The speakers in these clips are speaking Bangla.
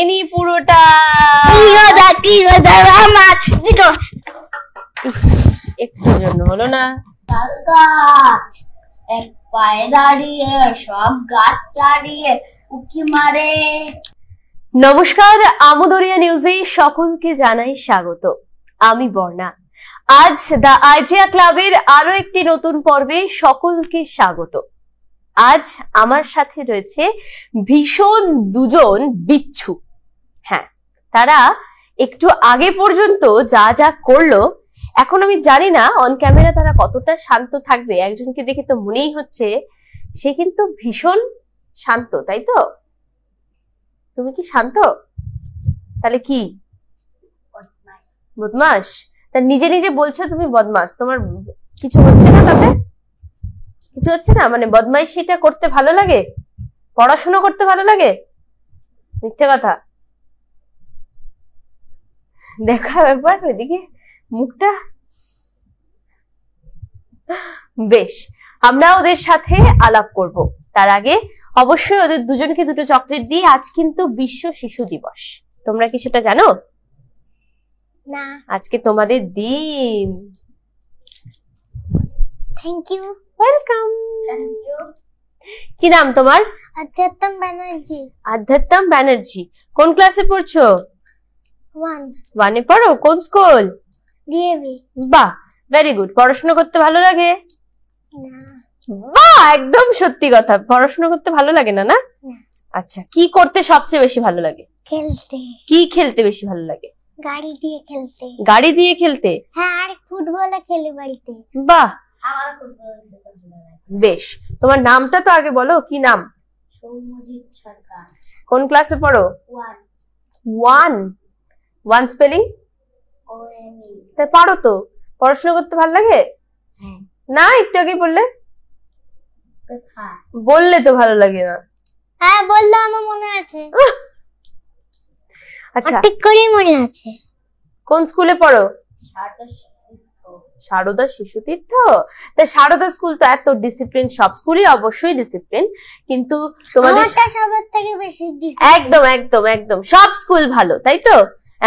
লাগেনি পুরোটা। একটু জন্য হলো না। তাল গাছ এক পায়ে দাঁড়িয়ে সব গাছ চাড়িয়ে উকি মারে। নমস্কার, আমোদরিয়া নিউজে সকলকে জানাই স্বাগত। আমি বর্ণা। আজ দা আইজিয়া ক্লাবের আরো একটি নতুন পর্বে সকলকে স্বাগত। আজ আমার সাথে রয়েছে ভীষণ দুজন বিচ্ছু। হ্যাঁ, তারা একটু আগে পর্যন্ত যা যা করলো, এখন আমি জানি না অন ক্যামেরা তারা কতটা শান্ত থাকবে। একজনকে দেখে তো মনেই হচ্ছে সে কিন্তু ভীষণ শান্ত, তাই তো? তুমি কি শান্ত? তাহলে কি বদমাস? তা নিজে নিজে বলছো তুমি বদমাস, তোমার কিছু হচ্ছে না? তাতে কিছু হচ্ছে না মানে বদমাইশিটা করতে ভালো লাগে? পড়াশোনা করতে ভালো লাগে? মিথ্যে কথা। দেখা একবার ওইদিকে মুখটা। বেশ, আমরা ওদের সাথে আলাপ করব। তার আগে অবশ্যই ওদের দুজনকে দুটো চকলেট দিয়ে। আজ কিন্তু বিশ্ব শিশু দিবস, তোমরা কি সেটা জানো? না। আজকে তোমাদের দিন। Thank you. Welcome. Thank you. কি নাম তোমার? আধ্যাত্ম ব্যানার্জি। আধ্যাত্ম ব্যানার্জি। কোন ক্লাসে পড়ছো? 1 ওয়ানে পড়ো? কোন স্কুল? ডিএভি। বাহ, ভেরি গুড। পড়াশোনা করতে ভালো লাগে? না। বাহ, একদম সত্যি কথা। পড়াশোনা করতে ভালো লাগে না? না, আচ্ছা। কি করতে সবচেয়ে বেশি ভালো লাগে? খেলতে। কি খেলতে বেশি ভালো লাগে? গাড়ি দিয়ে খেলতে। গাড়ি দিয়ে খেলতে? হ্যাঁ, আর ফুটবল খেলি বাড়িতে। বাহ, আমার ফুটবল খেলতে ভালো লাগে। বেশ। তোমার নামটা তো আগে বলো, কি নাম? সৌম্যজিৎ সরকার। কোন ক্লাসে পড়ো? 1 ওয়ান স্পেলিং? ONE। তা পারো তো? পড়াশোনা করতে ভালো লাগে? হ্যাঁ। না, একটু আগে বললে। হ্যাঁ, বললে তো ভালো লাগে না। হ্যাঁ বললো, আমার মনে আছে। আচ্ছা, ঠিক করেই মনে আছে। কোন স্কুলে পড়ো? সারদা শিশু তীর্থ। তা সারদা স্কুল তো এত ডিসিপ্লিন, সব স্কুলই অবশ্যই ডিসিপ্লিন, কিন্তু তোমাদের সবার থেকে বেশি একদম একদম একদম সব স্কুল ভালো, তাই তো?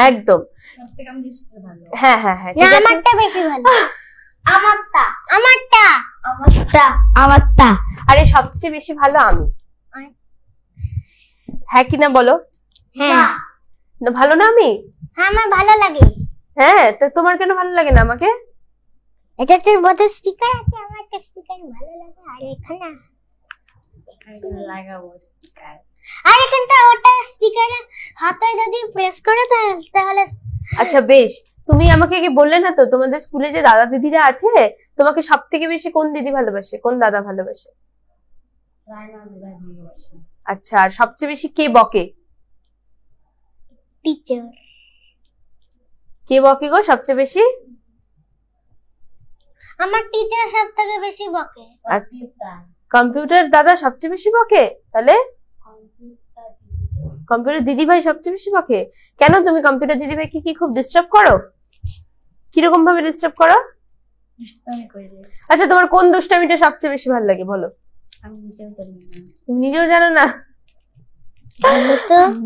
একদম। হ্যাঁ হ্যাঁ হ্যাঁ, ঠিক আছে। আমারটা বেশি ভালো। আমারটা আমারটা আমারটা আমারটা আরে সবচেয়ে বেশি ভালো আমি। হ্যাঁ কি না বলো? হ্যাঁ। না, ভালো না আমি? হ্যাঁ, আমার ভালো লাগে। হ্যাঁ, তো তোমার কেন ভালো লাগে না আমাকে? এটা তোর বোধহয় স্টিকার আছে, আমার একটা স্টিকার ভালো লাগে। আর এখানে লাগাবো স্টিকার। আর এখানটা ওটা স্টিকার হাতে যদি প্রেস করে তাহলে। আচ্ছা বেশ, তুমি আমাকে কি বললে না তো তোমাদের স্কুলে যে দাদা দিদিরা আছে, তোমাকে সব থেকে বেশি কোন দিদি ভালোবাসে, কোন দাদা ভালোবাসে? আচ্ছা, আর সবচেয়ে বেশি কে বকে? টিচার। কে বকে গো সবচেয়ে বেশি? আমার টিচার সব থেকে বেশি বকে। আচ্ছা, কম্পিউটার দাদা সবচেয়ে বেশি বকে? তাহলে কম্পিউটার দিদি ভাই সবচেয়ে বেশি বকে কেন? তুমি কম্পিউটার দিদি ভাইকে কি খুব ডিস্টার্ব করো? কিরকম ভাবে ডিস্টার্ব করো? আচ্ছা, তোমার কোন দুষ্টামিটা সবচেয়ে বেশি ভালো লাগে বলো? তুমি নিজেও জানো না?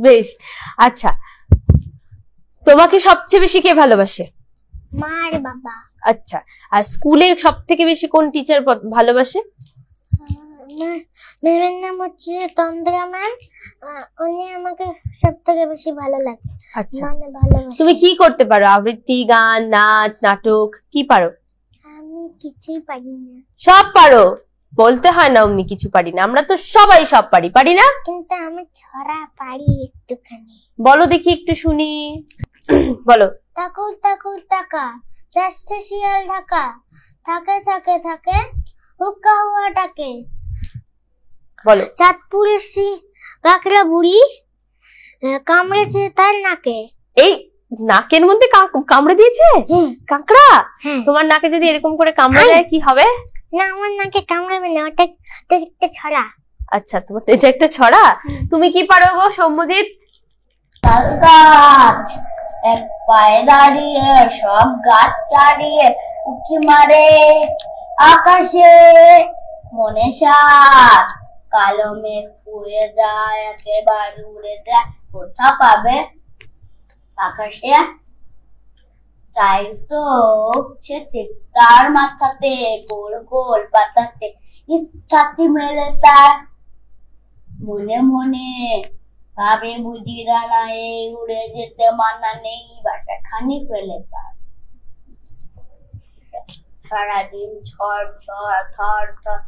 বেশ, আচ্ছা, তোমাকে সবচেয়ে বেশি কে ভালোবাসে? মা আর বাবা। আচ্ছা, আর স্কুলের সব থেকে বেশি কোন টিচার ভালোবাসে? ম্যামের নাম হচ্ছে তন্দ্রা ম্যাম। উনি আমাকে সব থেকে বেশি ভালো লাগে। আচ্ছা, মানে ভালোবাসে। তুমি কি করতে পারো? আবৃত্তি, গান, নাচ, নাটক কি পারো? আমি কিছুই পারি না। সব পারো? বলতে হয় না অমনি কিছু পারি না, আমরা তো সবাই সব পারি, পারি না? কিন্তু আমি ছড়া পারি একটুখানি। বলো দেখি, একটু শুনি। বলো। তাকুর তাকুর টাকা চাষতে শিয়াল ঢাকা, থাকে থাকে থাকে হুক্কা হুয়া ডাকে। বলো। চাঁদপুরের কাকড়া বুড়ি কামড়েছে তার নাকে। এই নাকের মধ্যে কামড়ে দিয়েছে কাঁকড়া? তোমার নাকে যদি এরকম করে কামড়ে দেয় কি হবে? না, আমার নাকে কামড়াবে না, ওটা একটা ছড়া। আচ্ছা, তোমার এটা একটা ছড়া। তুমি কি পারো গো সৌম্যজিৎ? তাল গাছ এক পায়ে দাঁড়িয়ে সব গাছ চাড়িয়ে উকি মারে, আকাশে মনে সাত কালো মেঘ উড়ে যায়, একেবারে উড়ে যায়, কোথা পাবে আকাশে? তাই তো সে তার মাথাতে গোল গোল পাতাতে ইচ্ছাতি মেলে তার মনে মনে ভাবে বুঝি দানা এই উড়ে যেতে মানা নেই, বাসা খানি ফেলে তার। সারাদিন ঝড় ঝড় থর থর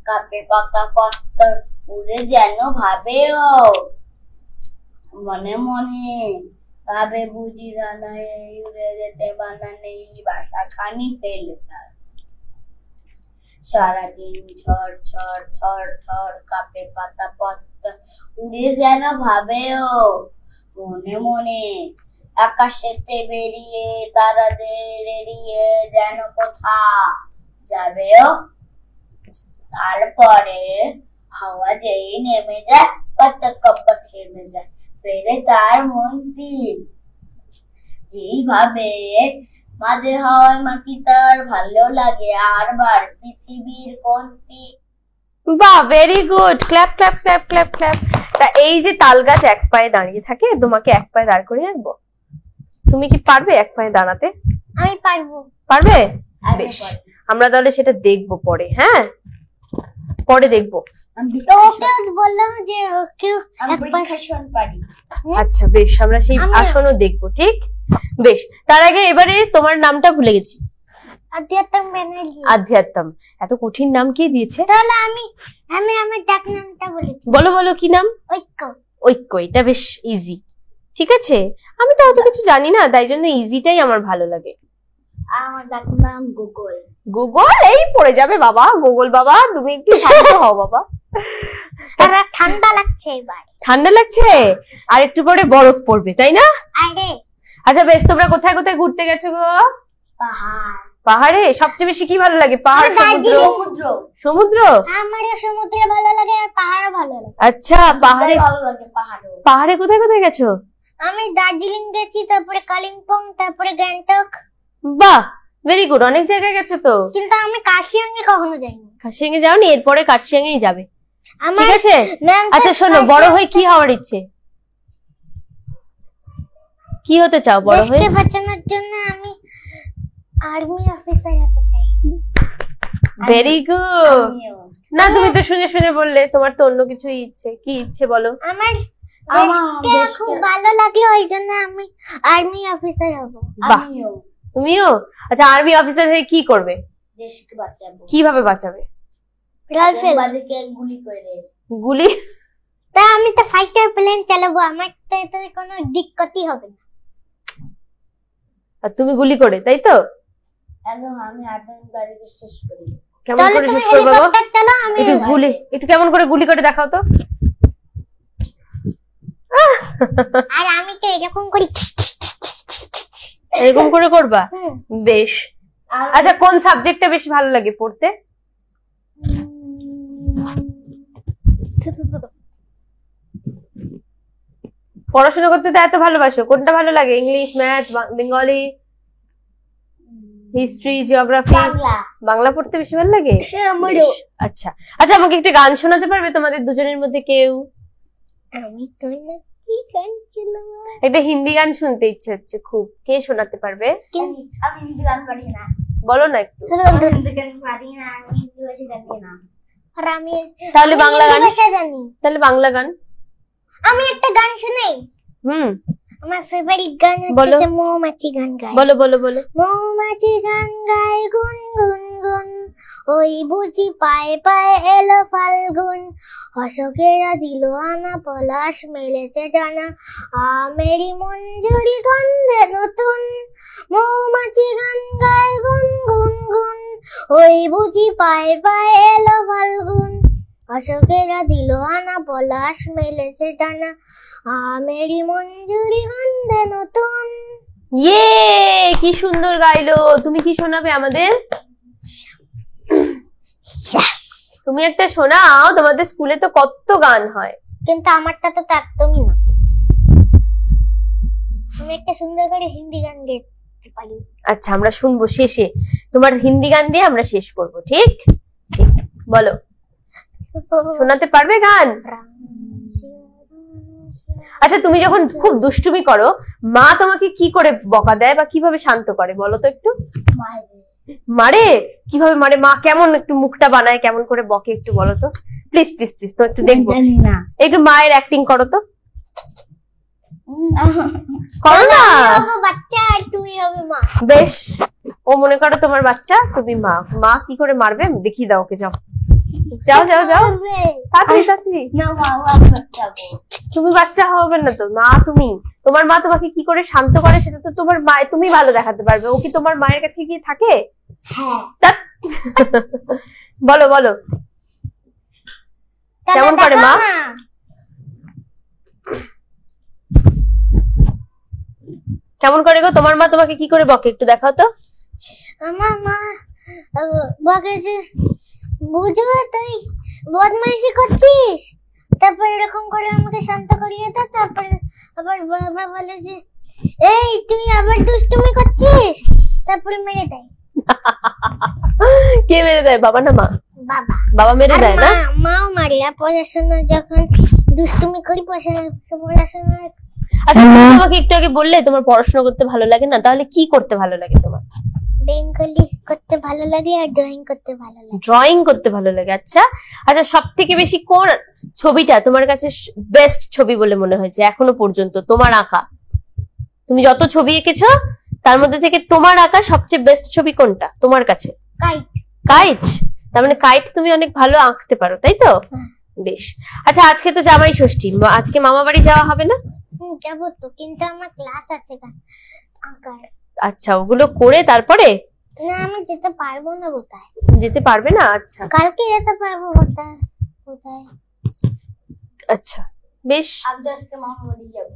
কাঁপে পাতা পত্তর, উড়ে যেন ভাবে ও মনে মনে ভাবে বুঝি দানা এই উড়ে যেতে মানা নেই, বাসা খানি ফেলে তার। সারাদিন ঝড় ঝড় থর থর কাঁপে পাতা পত্তর, উড়ে যেন ভাবে ও মনে মনে আকাশেতে বেরিয়ে তারাদের এড়িয়ে যেন কোথা যাবে ও। তারপরে হাওয়া যেই নেমে যায়, পাতা কপ্পা থেমে যায়, ফেরে তার মন তীর। যেইভাবে মাঝে হাওয়ায় মাটি তার ভালো লাগে আর বার পৃথিবীর কোনটি। বাহ, very good, clap clap clap clap clap. তা এই যে তাল গাছ এক পায়ে দাঁড়িয়ে থাকে, তোমাকে এক পায়ে দাঁড় করে রাখবো, তুমি কি পারবে এক পায়ে দাঁড়াতে? আমি পারবো। পারবে? বেশ, আমরা তাহলে সেটা দেখবো পরে। হ্যাঁ, পরে দেখবো। ওকে বললাম যে কেউ এক পায়ে পারি। আচ্ছা বেশ, আমরা সেই আসনও দেখবো। ঠিক, বেশ। তার আগে এবারে তোমার নামটা ভুলে গেছি। আধ্যাত্ম ব্যানার্জি। আধ্যাত্ম, এত কঠিন নাম কে দিয়েছে? তাহলে আমি আমার ডাক নামটা বলেছি। বলো বলো, কি নাম? ঐক্য। ঐক্য, এটা বেশ ইজি। ঠিক আছে, আমি তো অত কিছু জানি না, তাই জন্য ইজিটাই আমার ভালো লাগে। আমার ডাক নাম গুগল। গুগল? এই পড়ে যাবে বাবা, গুগল বাবা, তুমি একটু শান্ত হও বাবা। তারা ঠান্ডা লাগছে এবার। ঠান্ডা লাগছে? আর একটু পরে বরফ পড়বে, তাই না? আরে আচ্ছা বেশ, তোমরা কোথায় কোথায় ঘুরতে গেছো গো? পাহাড়। পাহাড়ে সবচেয়ে বেশি কি ভালো লাগে? পাহাড়, সমুদ্র? সমুদ্র? আমারও সমুদ্রে ভালো লাগে আর পাহাড়ও ভালো লাগে। আচ্ছা, পাহাড়ে ভালো লাগে। পাহাড়ে কোথায় কোথায় গেছো? আমি দার্জিলিং গেছি, তারপরে কালিম্পং, তারপরে গ্যাংটক। বাহ, ভেরি গুড, অনেক জায়গায় গেছো তো। কিন্তু আমি কার্শিয়াংয়ে কখনো যাইনি। কার্শিয়াংয়ে যাওনি? এরপরে কার্শিয়াংয়েই যাবে, আমার ঠিক আছে? আচ্ছা শোনো, বড় হয়ে কি হওয়ার ইচ্ছে? কি হতে চাও বড় হয়ে? দেশকে বাঁচানোর জন্য আমি আর্মি অফিসার হতে চাই। Very good. না, তুমি তো শুনে শুনে বললে, তোমার তো অন্য কিছু ইচ্ছে। কি ইচ্ছে বলো? আমার দেশকে খুব ভালো লাগলো, ওই জন্য আমি আর্মি অফিসার হব। আমিও। তুমিও? আচ্ছা, আর্মি অফিসার হয়ে কি করবে? দেশকে বাঁচাবো। কিভাবে বাঁচাবে? রাইফেলকে গুলি করে। গুলি? তা আমি তো ফাইটার প্লেন চালাবো, আমার তো এতে কোনো দিক্কতই হবে না। আর তুমি গুলি করে, তাই তো? একদম, আমি আতঙ্কবাদীকে শেষ করি। কেমন করে শেষ করবে বাবা? একটু গুলি, একটু কেমন করে গুলি করে দেখাও তো। আর আমি তো এরকম করি। এরকম করে করবা? বেশ। আচ্ছা, কোন সাবজেক্টটা বেশি ভালো লাগে পড়তে? পড়াশোনা করতে তো এত ভালোবাসো, কোনটা ভালো লাগে? English, math, Bengali, history, geography? Bangla পড়তে বেশি ভালো লাগে? আচ্ছা আচ্ছা, আমাকে একটা গান শোনাতে পারবে তোমাদের দুজনের মধ্যে কেউ? আমি তো কি গান ছিল? একটা হিন্দি গান শুনতে ইচ্ছে হচ্ছে খুব, কে শোনাতে পারবে? আমি হিন্দি গান পারি না। বলো না একটু। হিন্দি গান পারি না, আমি হিন্দি ভাষা জানি না। আর আমি তাহলে বাংলা গান ভাষা জানি। তাহলে বাংলা গান। আমি একটা গান শুনাই। আমার ফেভারিট গান হচ্ছে মৌমাছি গান গায়। বলো বলো বলো। মৌমাছি গান গায় গুন গুন গুন, ওই বুঝি পায়ে পায়ে এলো ফাল্গুন, অশোকেরা দিল আনা, পলাশ মেলেছে ডানা, আমেরি মঞ্জুরি গন্ধে নতুন। মৌমাছি গান গায় গুন গুন গুন, ওই বুঝি পায়ে পায়ে এলো ফাল্গুন, অশোকেরা দিল আনা, পলাশ মেলেছে ডানা, আমেরি মঞ্জুরি গন্ধে নতুন। ইয়ে, কি সুন্দর গাইলো। তুমি কি শোনাবে আমাদের? তুমি একটা শোনাও, তোমাদের স্কুলে তো কত গান হয়। কিন্তু আমারটা তো একদমই না। আমি একটা সুন্দর করে হিন্দি গান গাইতে পারি। আচ্ছা, আমরা শুনবো শেষে, তোমার হিন্দি গান দিয়ে আমরা শেষ করবো। ঠিক ঠিক, বলো। শোনাতে পারবে গান? আচ্ছা, তুমি যখন খুব দুষ্টুমি করো, মা তোমাকে কি করে বকা দেয় বা কিভাবে শান্ত করে বলো তো একটু? মারে? কিভাবে মারে? মা কেমন একটু মুখটা বানায়, কেমন করে বকে একটু বলো তো প্লিজ প্লিজ প্লিজ। তো একটু দেখবো, একটু মায়ের অ্যাক্টিং করো তো, করো না। বাচ্চা আর তুমি হবে মা। বেশ, ও মনে করো তোমার বাচ্চা, তুমি মা। মা কি করে মারবে দেখিয়ে দাও ওকে, যাও যাও যাও যাও তাড়াতাড়ি তাড়াতাড়ি। তুমি বাচ্চা হবে না তো, মা তুমি। তোমার মা তোমাকে কি করে শান্ত করে সেটা তো তোমার মা, তুমি ভালো দেখাতে পারবে। ও কি তোমার মায়ের কাছে গিয়ে থাকে? বলো বলো কেমন করে মা? কেমন করে গো তোমার মা তোমাকে কি করে বকে একটু দেখাও তো। আমার মা বকে যে বুঝু তুই বদমাইশি করছিস, তারপর এরকম করে আমাকে শান্ত করিয়ে দেয়। তারপরে আবার বাবা বলে যে এই তুই আবার দুষ্টুমি করছিস, তারপরে মেরে দেয়। কে মেরে দেয়, বাবা না মা? বাবা। বাবা মেরে দেয় না? মাও মারে। পড়াশোনা যখন দুষ্টুমি করি, পড়াশোনা। আচ্ছা, তোমাকে একটু আগে বললে তোমার পড়াশোনা করতে ভালো লাগে না, তাহলে কি করতে ভালো লাগে তোমার? বেঙ্গলি করতে ভালো লাগে আর ড্রয়িং করতে ভালো লাগে। ড্রয়িং করতে ভালো লাগে, আচ্ছা আচ্ছা। সব থেকে বেশি কোন ছবিটা তোমার কাছে বেস্ট ছবি বলে মনে হয়েছে এখনো পর্যন্ত তোমার আঁকা? তুমি যত ছবি এঁকেছো তার মধ্যে থেকে তোমার আঁকা সবচেয়ে বেস্ট ছবি কোনটা তোমার কাছে? কাইট। কাইট? তার মানে কাইট তুমি অনেক ভালো আঁকতে পারো, তাই তো? বেশ। আচ্ছা, আজকে তো জামাই ষষ্ঠী, আজকে মামা বাড়ি যাওয়া হবে না? যাবো তো, কিন্তু আমার ক্লাস আছে আঁকার। আচ্ছা, ওগুলো করে তারপরে? না, আমি যেতে পারবো না। কোথায় যেতে পারবে না? আচ্ছা, কালকে যেতে পারবো। কোথায় কোথায়? আচ্ছা বেশ। আজকে মামা বাড়ি যাবো।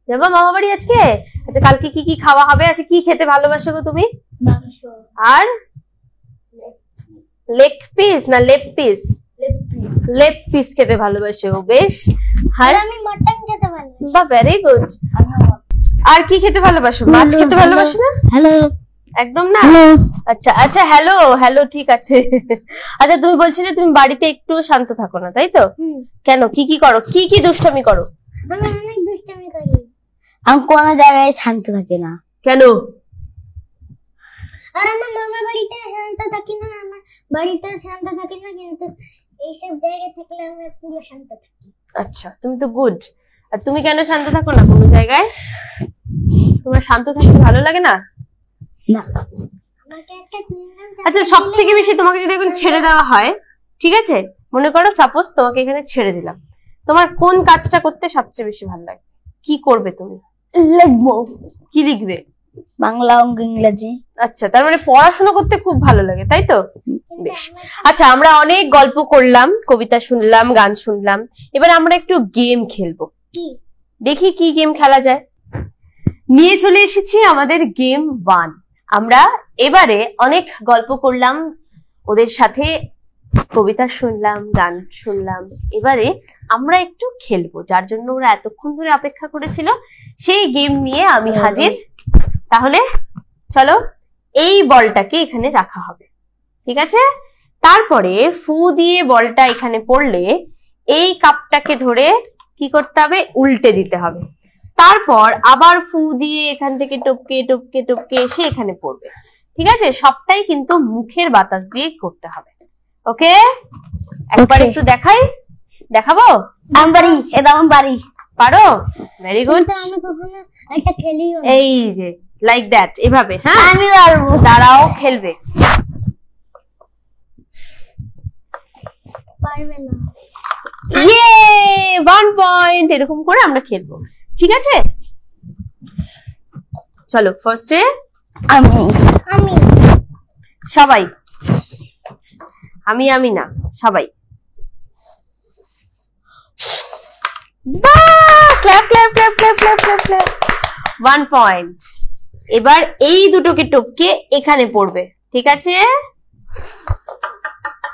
যাবো মামা বাড়ি আজকে? আচ্ছা, কালকে কি কি খাওয়া হবে? আচ্ছা, কি খেতে ভালোবাসো গো তুমি? মাংস। আর লেগ পিস না লেগ পিস? লেগ পিস খেতে ভালোবাসো, বেশ। আর আমি মটন খেতে ভালোবাসি। বাহ, ভেরি গুড। আর কি খেতে ভালোবাসো? মাছ খেতে ভালোবাসো না? হ্যালো। একদম না? আচ্ছা আচ্ছা, হ্যালো হ্যালো, ঠিক আছে। আচ্ছা, তুমি বলছিলে তুমি বাড়িতে একটু শান্ত থাকো না, তাই তো? কেন, কি কি করো, কি কি দুষ্টামি করো? আমি অনেক দুষ্টামি করি। আমি কোনো জায়গায় শান্ত থাকি না। কেন? আর আমার মামা বাড়িতে শান্ত থাকি না, আমার বাড়িতে শান্ত থাকি না, কিন্তু এইসব জায়গায় থাকলে আমি পুরো শান্ত থাকি। আচ্ছা, তুমি তো গুড। আর তুমি কেন শান্ত থাকো না কোনো জায়গায়? তোমার শান্ত থাকতে ভালো লাগে না? না। আমাকে একটা আচ্ছা, সব থেকে বেশি তোমাকে যদি এখন ছেড়ে দেওয়া হয়, ঠিক আছে, মনে করো সাপোজ তোমাকে এখানে ছেড়ে দিলাম, তোমার কোন কাজটা করতে সবচেয়ে বেশি ভালো লাগে? কি করবে তুমি? লিখবো। কি লিখবে? বাংলা, অঙ্ক, ইংরেজি। আচ্ছা, তার মানে পড়াশোনা করতে খুব ভালো লাগে, তাই তো? বেশ। আচ্ছা, আমরা অনেক গল্প করলাম, কবিতা শুনলাম, গান শুনলাম, এবার আমরা একটু গেম খেলবো। দেখি কি গেম খেলা যায়। নিয়ে চলে এসেছি আমাদের গেম 1। আমরা এবারে অনেক গল্প করলাম, ওদের সাথে কবিতা শুনলাম, গান শুনলাম, এবারে আমরা একটু খেলবো, যার জন্য ওরা এতক্ষণ ধরে অপেক্ষা করেছিল। সেই গেম নিয়ে আমি হাজির। তাহলে চলো, এই বলটাকে এখানে রাখা হবে, ঠিক আছে? তারপরে ফু দিয়ে বলটা এখানে পড়লে এই কাপটাকে ধরে কি করতে হবে? উল্টে দিতে হবে। তারপর আবার ফু দিয়ে এখান থেকে টপকে টপকে টপকে এসে এখানে পড়বে, ঠিক আছে? সবটাই কিন্তু মুখের বাতাস দিয়ে করতে হবে। ওকে, একবার একটু দেখাই, দেখাবো? আমি পারি, এটা আমি পারি। পারো? Very good. আমি কখনো একটা খেলিও না। এই যে লাইক দ্যাট, এভাবে। হ্যাঁ, আমি পারবো। দাঁড়াও, খেলবে। পারবে না। ইয়ে, 1 পয়েন্ট। এরকম করে আমরা খেলবো, ঠিক আছে? চলো, ফার্স্টে আমি সবাই, আমি না, সবাই। বাহ, clap clap clap clap clap clap clap. 1 point. এবার এই দুটোকে টপকে এখানে পড়বে, ঠিক আছে?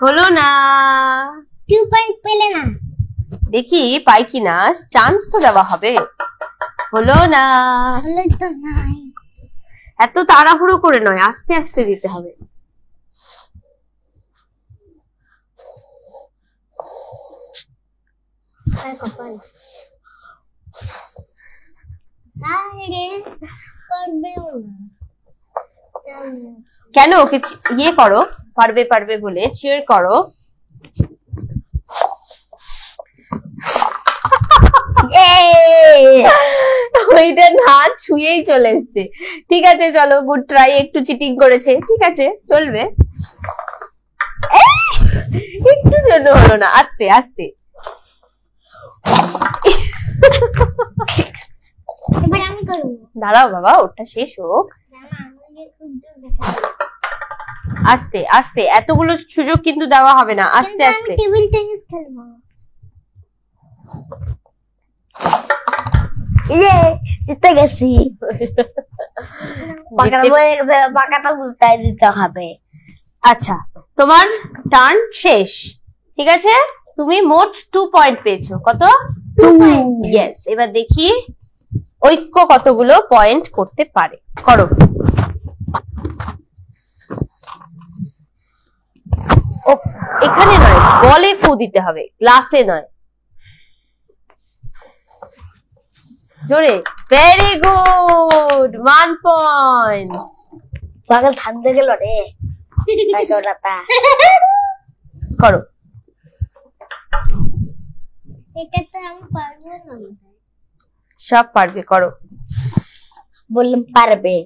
হলো না? 2 পয়েন্ট পেলে না। দেখি পাই কিনা, চান্স তো দেওয়া হবে। হলো না? হলো তো নাই। এত তাড়াহুড়ো করে নয়, আস্তে আস্তে দিতে হবে। কপাল আরে করবে কেন ওকে ইয়ে করো, পারবে পারবে বলে চিয়ার করো। ওইটা না ছুঁয়েই চলে এসছে। ঠিক আছে চলো, গুড ট্রাই, একটু চিটিং করেছে, ঠিক আছে চলবে। একটু জন্য হলো না, আস্তে আস্তে। এবার আমি করব। দাঁড়াও বাবা, ওটা শেষ হোক। আস্তে আস্তে, এতগুলো সুযোগ কিন্তু দেওয়া হবে না, আস্তে আস্তে। টেবিল টেনিস খেলবো। জিতে গেছি। পাকাটা উল্টাই দিতে হবে। আচ্ছা, তোমার টার্ন শেষ, ঠিক আছে। তুমি মোট 2 পয়েন্ট পেয়েছো। কত? 2 পয়েন্ট। ইয়েস, এবার দেখি ঐক্য কতগুলো পয়েন্ট করতে পারে। করো। এখানে নয়, বলে ফু দিতে হবে, গ্লাসে নয়। জোরে। Very good, 1 point. পাগল ঠান্ডা গেল রে। করো। এটা তো আমি পারবো না। সব পারবে, করো। বললাম পারবে।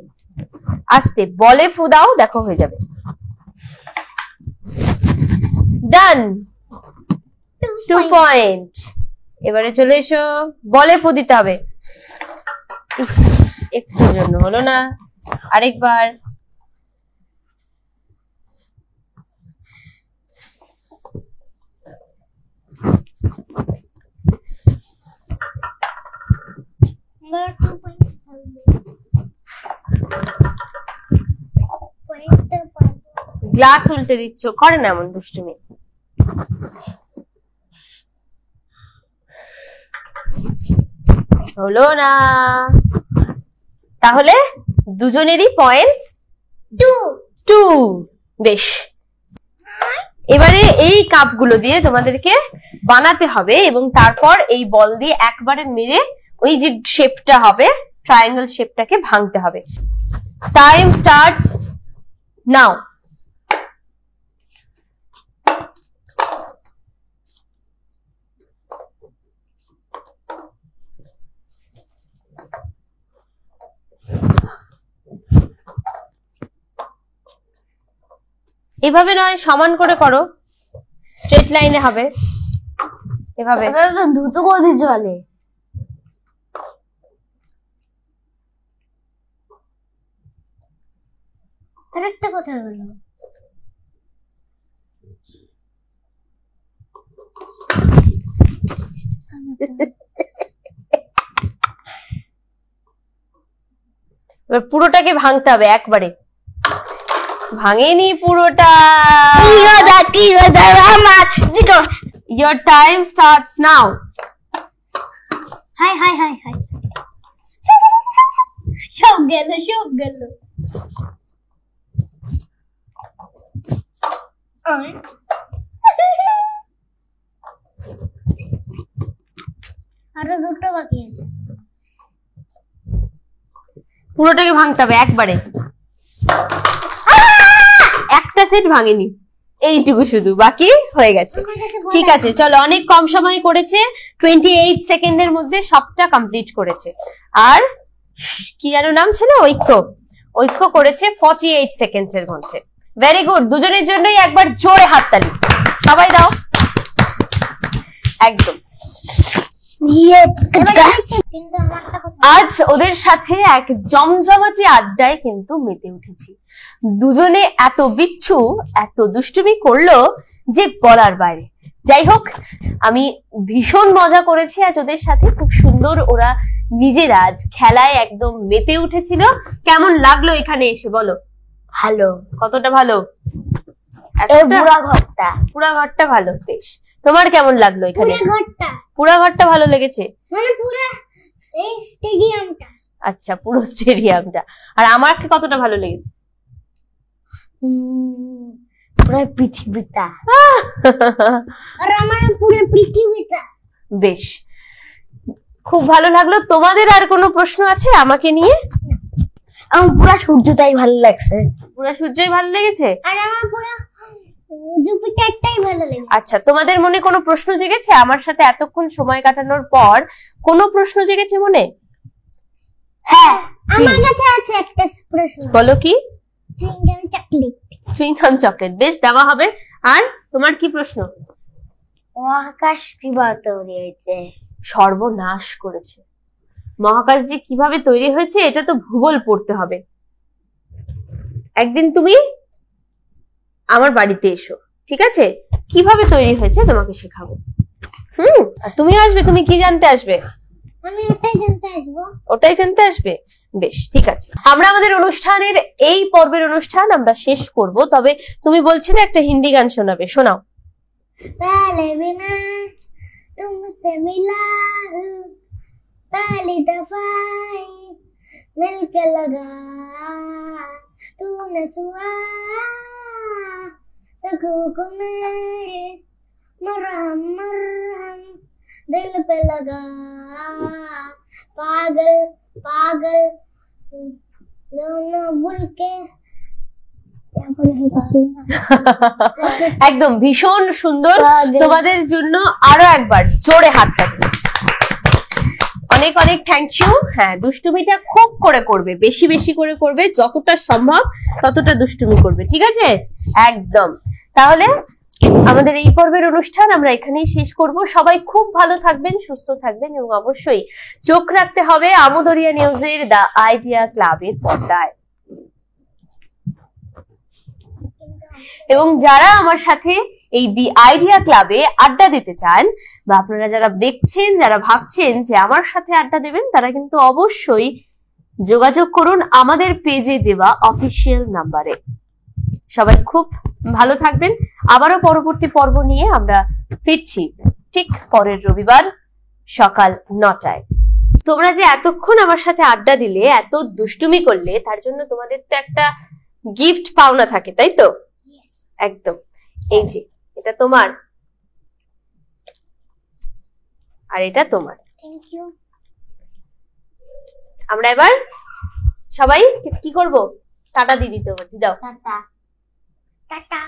আস্তে, বলে ফু দাও, দেখো হয়ে যাবে। ডান, 2 পয়েন্ট। এবারে চলে এসো, বলে ফু দিতে হবে। একটু জন্য হলো না, আরেকবার। গ্লাস উল্টে দিচ্ছ, করে না এমন দুষ্টুমি। হলো না, তাহলে দুজনেরই পয়েন্টস 2। বেশ, এবারে এই কাপগুলো দিয়ে তোমাদেরকে বানাতে হবে এবং তারপর এই বল দিয়ে একবারে মেরে ওই যে শেপটা হবে, ট্রায়াঙ্গেল শেপটাকে ভাঙতে হবে। Time starts now. এভাবে নয়, সমান করে করো, স্ট্রেট লাইনে হবে। এভাবে দ্রুত গতি চলে। আরেকটা কথা বলো। এবার পুরোটাকে ভাঙতে হবে একবারে। ভাঙেনি পুরোটা। Your time starts now. High high high high, সব গেল সব গেল। আরো দুটো বাকি আছে। পুরোটাকে ভাঙতে হবে একবারে। একটা সেট ভাঙেনি, এইটুকু শুধু বাকি হয়ে গেছে। ঠিক আছে চলো, অনেক কম সময় করেছে, 28 সেকেন্ডের মধ্যে সবটা কমপ্লিট করেছে। আর কি যেন নাম ছিল, ঐক্য। ঐক্য করেছে 48 সেকেন্ডের মধ্যে। ভেরি গুড, দুজনের জন্যই একবার জোরে হাততালি সবাই দাও। একদম। আজ ওদের সাথে এক জমজমাটি আড্ডায় কিন্তু মেতে উঠেছি। দুজনে এত বিচ্ছু, এত দুষ্টুমি করলো যে বলার বাইরে। যাই হোক, আমি ভীষণ মজা করেছি আজ ওদের সাথে, খুব সুন্দর ওরা নিজেরা আজ খেলায় একদম মেতে উঠেছিল। কেমন লাগলো এখানে এসে বলো? ভালো। কতটা ভালো? পুরা ঘরটা ভালো। বেশ, তোমার কেমন লাগলো এখানে? পুরা ঘরটা ভালো লেগেছে, মানে পুরো এই স্টেডিয়ামটা। আচ্ছা, পুরো স্টেডিয়ামটা। আর আমার কতটা ভালো লেগেছে? পুরো পৃথিবীটা। আর আমার পুরো পৃথিবীটা। বেশ, খুব ভালো লাগলো। তোমাদের আর কোনো প্রশ্ন আছে আমাকে নিয়ে? আমার পুরা সূর্যটাই ভালো লাগছে। পুরো সূর্যই ভালো লেগেছে? আর আমার পুরা জুপিটারটাই ভালো লেগেছে। আচ্ছা, তোমাদের মনে কোনো প্রশ্ন জেগেছে? আমার সাথে এতক্ষণ সময় কাটানোর পর কোনো প্রশ্ন জেগেছে মনে? হ্যাঁ, আমার কাছে আছে একটা প্রশ্ন। বলো কি? Chewing gum chocolate. চুইংগাম চকলেট, বেশ, দেওয়া হবে। আর তোমার কি প্রশ্ন? মহাকাশ কিভাবে তৈরি হয়েছে? সর্বনাশ করেছে। মহাকাশ যে কিভাবে তৈরি হয়েছে এটা তো ভূগোল পড়তে হবে। একদিন তুমি আমার বাড়িতে এসো, ঠিক আছে? কিভাবে তৈরি হয়েছে তোমাকে শেখাবো। আর তুমিও আসবে। তুমি কি জানতে আসবে? আমি ওটাই জানতে আসবো। ওটাই জানতে আসবে? বেশ, ঠিক আছে। আমরা আমাদের অনুষ্ঠানের এই পর্বের অনুষ্ঠান আমরা শেষ করব, তবে তুমি বলছিলে একটা হিন্দি গান শোনাবে, শোনাও। पहले बिना तुमसे मिला हूँ, पहली दफा मिलके लगा, तूने छुआ सकूं को मेरे, मरहम मरहम दिल पे लगा, पागल पागल दोनों बुल के। একদম ভীষণ সুন্দর। তোমাদের জন্য আরো একবার জোরে হাততালি। অনেক অনেক থ্যাংক ইউ। হ্যাঁ, দুষ্টুমিটা খুব করে করবে, বেশি বেশি করে করবে, যতটা সম্ভব ততটা দুষ্টুমি করবে, ঠিক আছে? একদম। তাহলে আমাদের এই পর্বের অনুষ্ঠান আমরা এখানেই শেষ করব। সবাই খুব ভালো থাকবেন, সুস্থ থাকবেন এবং অবশ্যই চোখ রাখতে হবে আমোদরিয়া নিউজের দ্য আইডিয়া ক্লাবের পর্দায়। এবং যারা আমার সাথে এই দি আইডিয়া ক্লাবে আড্ডা দিতে চান, বা আপনারা যারা দেখছেন, যারা ভাবছেন যে আমার সাথে আড্ডা দেবেন, তারা কিন্তু অবশ্যই যোগাযোগ করুন আমাদের পেজে দেওয়া অফিসিয়াল নাম্বারে। সবাই খুব ভালো থাকবেন। আবারও পরবর্তী পর্ব নিয়ে আমরা ফিরছি ঠিক পরের রবিবার সকাল 9টায়। তোমরা যে এতক্ষণ আমার সাথে আড্ডা দিলে, এত দুষ্টুমি করলে, তার জন্য তোমাদের তো একটা গিফট পাওনা থাকে, তাই তো? একদম। এই যে এটা তোমার, আর এটা তোমার। Thank you. আমরা এবার সবাই কি করব? টাটা দিয়ে দিতে হবে। দাও টাটা টাটা।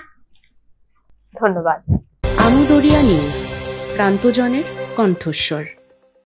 ধন্যবাদ। আমোদরিয়া নিউজ, প্রান্তজনের কণ্ঠস্বর।